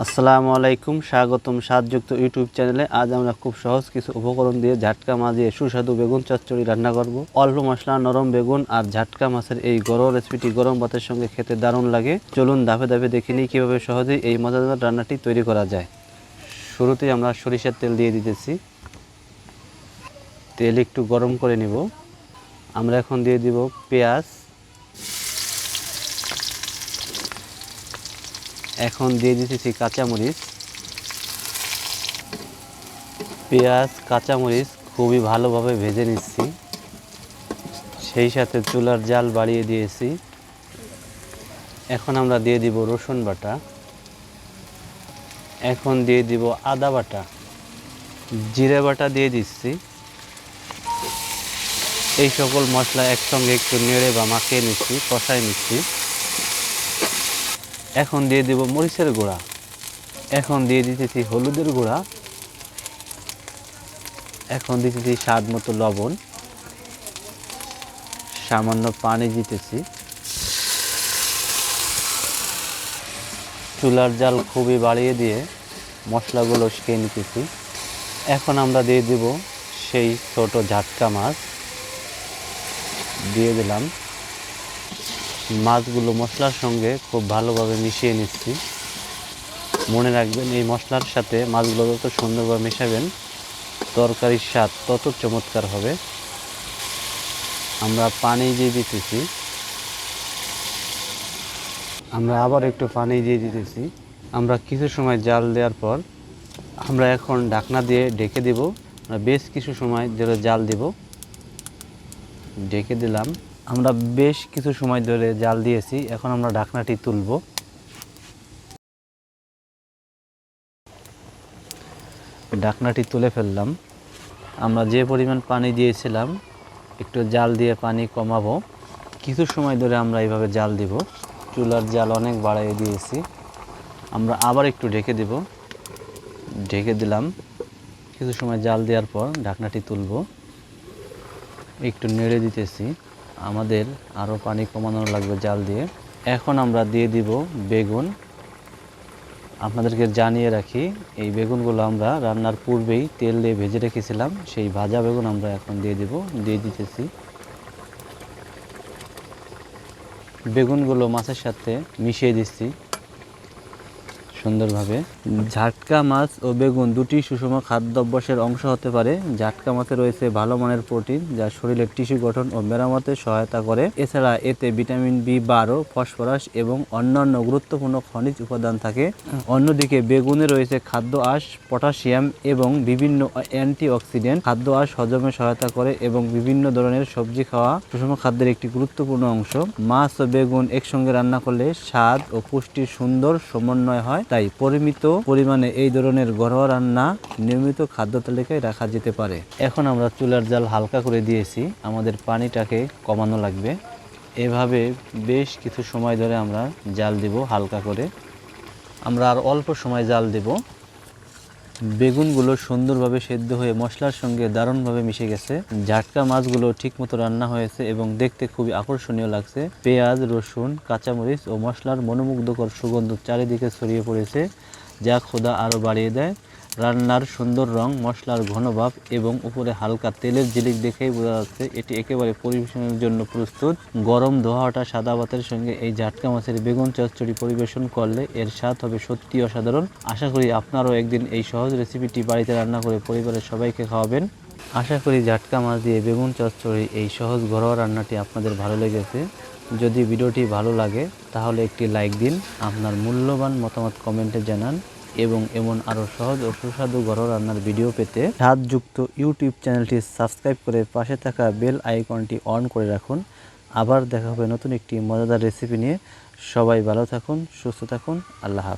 আসসালামু আলাইকুম, স্বাগতম স্বাদযুক্ত ইউটিউব চ্যানেলে। আজ আমরা খুব সহজ কিছু উপকরণ দিয়ে ঝাটকা মাছ দিয়ে সুস্বাদু বেগুন চচ্চড়ি রান্না করব। অল্প মশলা, নরম বেগুন আর ঝাটকা মাছের এই ঘরোয়া রেসিপিটি গরম ভাতের সঙ্গে খেতে দারুণ লাগে। চলুন ধাপে ধাপে দেখে নিই কীভাবে সহজেই এই মজাদার রান্নাটি তৈরি করা যায়। শুরুতেই আমরা সরিষার তেল দিয়ে দিতেছি। তেল একটু গরম করে নিব। আমরা এখন দিয়ে দিব পেঁয়াজ। এখন দিয়ে দিতেছি কাঁচামরিচ। পেঁয়াজ কাঁচামরিচ খুবই ভালোভাবে ভেজে নিচ্ছি, সেই সাথে চুলার জাল বাড়িয়ে দিয়েছি। এখন আমরা দিয়ে দিব রসুন বাটা। এখন দিয়ে দিব আদা বাটা, জিরে বাটা দিয়ে দিচ্ছি। এই সকল মশলা একসঙ্গে একটু নেড়ে বা মাখিয়ে নিচ্ছি, কষাই নিচ্ছি। এখন দিয়ে দিব মরিচের গুঁড়া। এখন দিয়ে দিতেছি হলুদের গুঁড়া। এখন দিতেছি স্বাদ মতো লবণ। সামান্য পানি দিতেছি। চুলার জাল খুবই বাড়িয়ে দিয়ে মশলাগুলো শিখে নিতেছি। এখন আমরা দিয়ে দিব সেই ছোট ঝাটকা মাছ। দিয়ে দিলাম। মাছগুলো মশলার সঙ্গে খুব ভালোভাবে মিশিয়ে নিচ্ছি। মনে রাখবেন, এই মশলার সাথে মাছগুলো যত সুন্দরভাবে মেশাবেন তরকারির স্বাদ তত চমৎকার হবে। আমরা পানি দিয়ে দিতেছি। আমরা আবার একটু পানি দিয়ে দিতেছি। আমরা কিছু সময় জাল দেওয়ার পর আমরা এখন ঢাকনা দিয়ে ঢেকে দেব। আমরা বেশ কিছু সময় ধরে জাল দেব। ঢেকে দিলাম। আমরা বেশ কিছু সময় ধরে জাল দিয়েছি। এখন আমরা ঢাকনাটি তুলব। ঢাকনাটি তুলে ফেললাম। আমরা যে পরিমাণ পানি দিয়েছিলাম একটু জাল দিয়ে পানি কমাবো। কিছু সময় ধরে আমরা এইভাবে জাল দিব। চুলার জাল অনেক বাড়িয়ে দিয়েছি। আমরা আবার একটু ঢেকে দেব। ঢেকে দিলাম। কিছু সময় জাল দেওয়ার পর ঢাকনাটি তুলব। একটু নেড়ে দিতেছি। আমাদের আরও পানি কমানো লাগবে জাল দিয়ে। এখন আমরা দিয়ে দিব বেগুন। আপনাদেরকে জানিয়ে রাখি, এই বেগুনগুলো আমরা রান্নার পূর্বেই তেল দিয়ে ভেজে রেখেছিলাম। সেই ভাজা বেগুন আমরা এখন দিয়ে দিতেছি। বেগুনগুলো মাছের সাথে মিশিয়ে দিচ্ছি সুন্দরভাবে। ঝাটকা মাছ ও বেগুন দুটি সুষম খাদ্যাভ্যাসের অংশ হতে পারে। ঝাটকা মাছে রয়েছে ভালো মানের প্রোটিন, যা শরীরের টিস্যু গঠন ও মেরামতে সহায়তা করে। এছাড়া এতে ভিটামিন বি12, ফসফরাস এবং অন্যান্য গুরুত্বপূর্ণ খনিজ উপাদান থাকে। অন্যদিকে বেগুনে রয়েছে খাদ্য আঁশ, পটাশিয়াম এবং বিভিন্ন অ্যান্টিঅক্সিডেন্ট। খাদ্য আঁশ হজমে সহায়তা করে এবং বিভিন্ন ধরনের সবজি খাওয়া সুষম খাদ্যের একটি গুরুত্বপূর্ণ অংশ। মাছ ও বেগুন একসঙ্গে রান্না করলে স্বাদ ও পুষ্টির সুন্দর সমন্বয় হয়। তাই পরিমিত পরিমাণে এই ধরনের ঘরোয়া রান্না নিয়মিত খাদ্য তালিকায় রাখা যেতে পারে। এখন আমরা চুলার জাল হালকা করে দিয়েছি। আমাদের পানিটাকে কমানো লাগবে। এভাবে বেশ কিছু সময় ধরে আমরা জাল দিব হালকা করে। আমরা আর অল্প সময় জাল দেব। বেগুনগুলো সুন্দরভাবে সেদ্ধ হয়ে মশলার সঙ্গে দারুণভাবে মিশে গেছে। ঝাটকা মাছগুলো ঠিকমতো রান্না হয়েছে এবং দেখতে খুবই আকর্ষণীয় লাগছে। পেঁয়াজ, রসুন, কাঁচামরিচ ও মশলার মনোমুগ্ধকর সুগন্ধ চারিদিকে ছড়িয়ে পড়েছে, যা ক্ষুধা আরও বাড়িয়ে দেয়। রান্নার সুন্দর রং, মশলার ঘনভাব এবং উপরে হালকা তেলের ঝিলিক দেখেই বোঝা যাচ্ছে এটি একেবারে পরিবেশনের জন্য প্রস্তুত। গরম ধোয়া ওঠা সাদা ভাতের সঙ্গে এই ঝাটকা মাছের বেগুন চচ্চড়ি পরিবেশন করলে এর স্বাদ হবে সত্যি অসাধারণ। আশা করি আপনারাও একদিন এই সহজ রেসিপিটি বাড়িতে রান্না করে পরিবারের সবাইকে খাওয়াবেন। আশা করি ঝাটকা মাছ দিয়ে বেগুন চচ্চড়ি এই সহজ ঘরোয়া রান্নাটি আপনাদের ভালো লেগেছে। যদি ভিডিওটি ভালো লাগে তাহলে একটি লাইক দিন, আপনার মূল্যবান মতামত কমেন্টে জানান এবং এমন আরও সহজ ও সুস্বাদু ঘরোয়া রান্নার ভিডিও পেতে স্বাদযুক্ত ইউটিউব চ্যানেলটি সাবস্ক্রাইব করে পাশে থাকা বেল আইকনটি অন করে রাখুন। আবার দেখা হবে নতুন একটি মজাদার রেসিপি নিয়ে। সবাই ভালো থাকুন, সুস্থ থাকুন। আল্লাহ হাফেজ।